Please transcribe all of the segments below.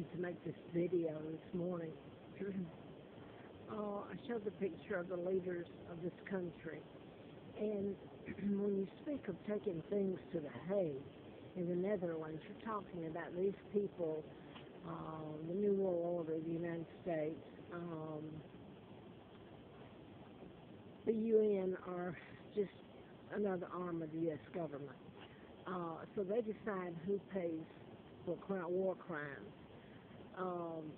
wanted to make this video this morning. I showed the picture of the leaders of this country. And when you speak of taking things to The Hague in the Netherlands, you're talking about these people, the New World Order of the United States, the UN are just another arm of the U.S. government. So they decide who pays for war crimes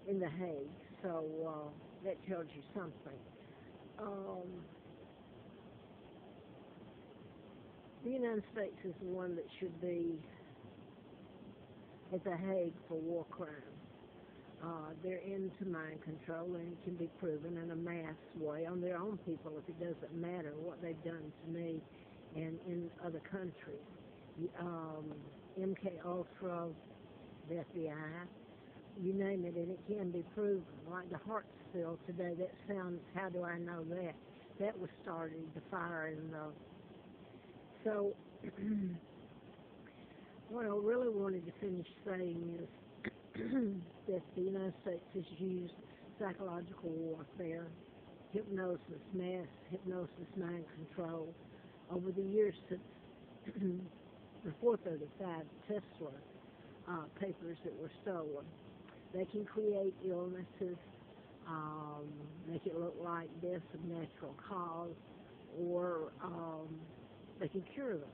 in The Hague. So that tells you something. The United States is the one that should be at The Hague for war crimes. They're into mind control, and it can be proven in a mass way on their own people if it doesn't matter what they've done to me and in other countries. MK Ultra, the FBI, you name it, and it can be proven. Like the Hartsfield today, that sounds, how do I know that? That was started, the fire in the... So, what I really wanted to finish saying is that the United States has used psychological warfare, hypnosis, mass hypnosis, mind control, over the years since the 435 Tesla papers that were stolen. They can create illnesses, make it look like deaths of natural cause, or they can cure them.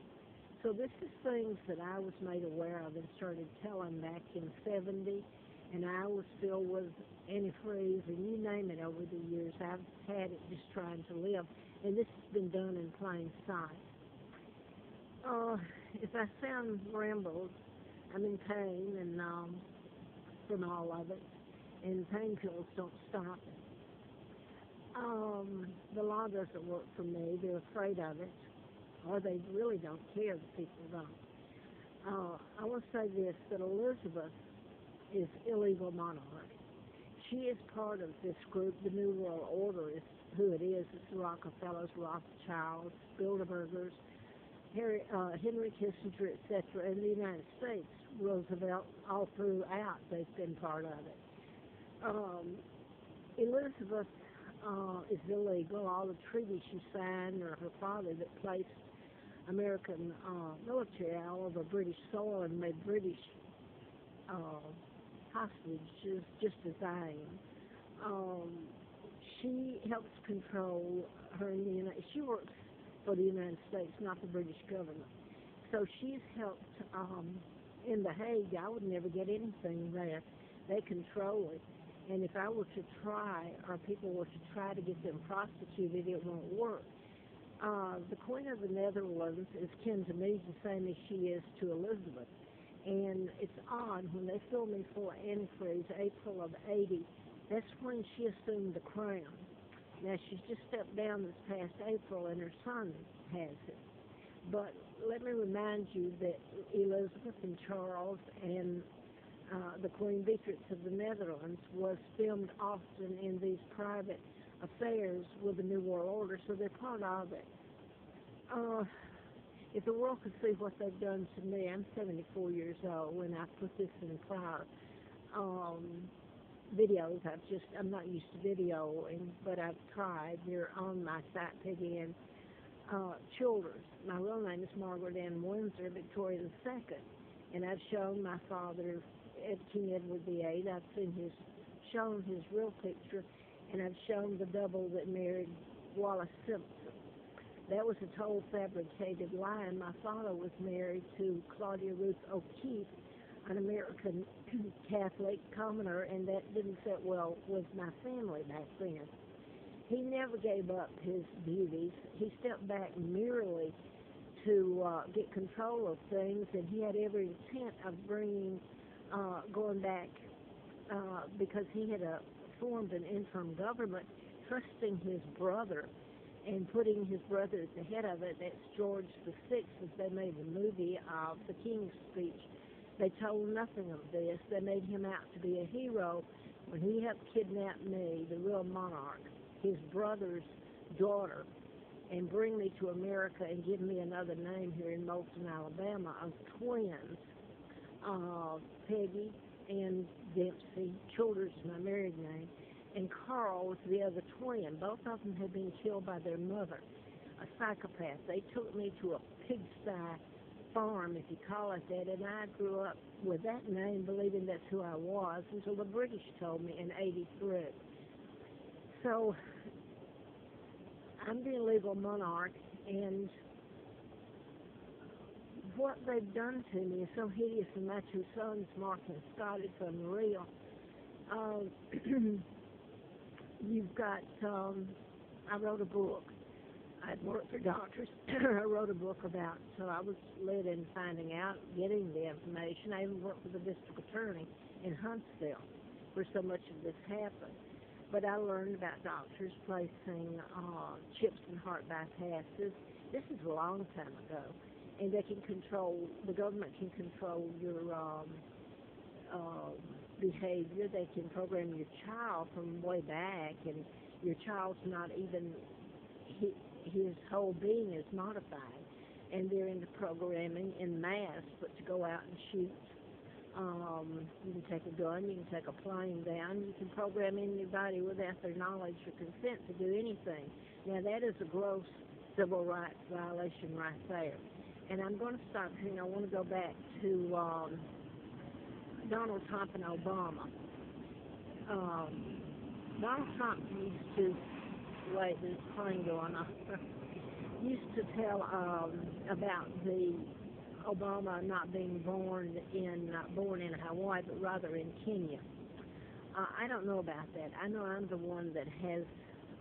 So this is things that I was made aware of and started telling back in 70, and I was filled with antifreeze, and you name it over the years. I've had it just trying to live, and this has been done in plain sight. If I sound rambled, I'm in pain and from all of it, and painkillers don't stop it. The law doesn't work for me. They're afraid of it, or they really don't care. The people don't. I want to say this, that Elizabeth is illegal monarch. She is part of this group. The New World Order is who it is. It's the Rockefellers, Rothschilds, Bilderbergers, Henry Kissinger, etc. In the United States, Roosevelt, all throughout, they've been part of it. Elizabeth is illegal. All the treaties she signed, or her father that placed American military all over British soil and made British hostages, just as I am. She helps control her in the United. She works for the United States, not the British government. So she's helped in The Hague. I would never get anything there. They control it. And if I were to try, or people were to try to get them prostituted, it won't work. The Queen of the Netherlands is kin to me, the same as she is to Elizabeth. And it's odd, when they filled me full of antifreeze, April of 80, that's when she assumed the crown. Now, she's just stepped down this past April, and her son has it. But let me remind you that Elizabeth and Charles and the Queen Beatrix of the Netherlands was filmed often in these private affairs with the New World Order, so they're part of it. If the world could see what they've done to me, I'm 74 years old when I put this in prior videos. I'm not used to videoing, but I've tried. They're on my site, Peggy Ann Childers. My real name is Margaret Ann Windsor, Victoria II, and I've shown my father, King Edward VIII. I've shown his real picture, and I've shown the double that married Wallace Simpson. That was a total fabricated lie, and my father was married to Claudia Ruth O'Keefe, an American Catholic commoner, and that didn't sit well with my family back then. He never gave up his beauties. He stepped back merely to get control of things, and he had every intent of going back because he had formed an interim government, trusting his brother and putting his brother at the head of it. That's George VI, as they made the movie of the King's Speech. They told nothing of this. They made him out to be a hero when he helped kidnap me, the real monarch, his brother's daughter, and bring me to America and give me another name here in Moulton, Alabama, of twins, Peggy and Dempsey. Childers is my married name, and Carl was the other twin. Both of them had been killed by their mother, a psychopath. They took me to a pigsty farm, if you call it that, and I grew up with that name, believing that's who I was, until the British told me in '83. So I'm the illegal monarch, and what they've done to me is so hideous, and my two sons, Mark and Scott, it's unreal. You've got, I wrote a book. I'd worked for doctors. I wrote a book about, so I was led in finding out, getting the information. I even worked for the district attorney in Huntsville, where so much of this happened. But I learned about doctors placing chips in heart bypasses. This is a long time ago. And they can control, the government can control your behavior. They can program your child from way back, and your child's not even, his whole being is modified. And they're into programming in mass, but to go out and shoot. You can take a gun, you can take a plane down, you can program anybody without their knowledge or consent to do anything. Now that is a gross civil rights violation right there. And I'm going to stop here, and I want to go back to Donald Trump and Obama. Donald Trump used to, wait, there's a plane going on, used to tell about the Obama not being born in Hawaii, but rather in Kenya. I don't know about that. I know I'm the one that has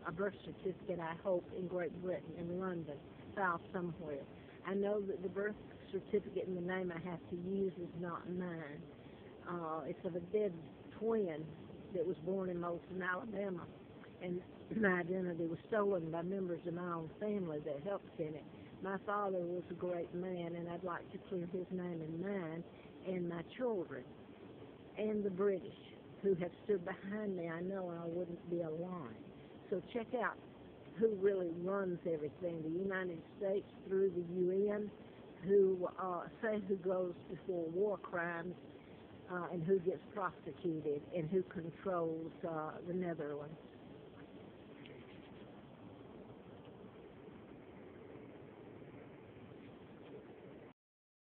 a birth certificate, I hope, in Great Britain, in London, filed somewhere. I know that the birth certificate and the name I have to use is not mine. It's of a dead twin that was born in Moulton, Alabama, and my identity was stolen by members of my own family that helped in it. My father was a great man, and I'd like to clear his name and mine and my children and the British who have stood behind me. I know I wouldn't be alive. So check out who really runs everything, the United States through the UN, who say who goes before war crimes and who gets prosecuted and who controls the Netherlands.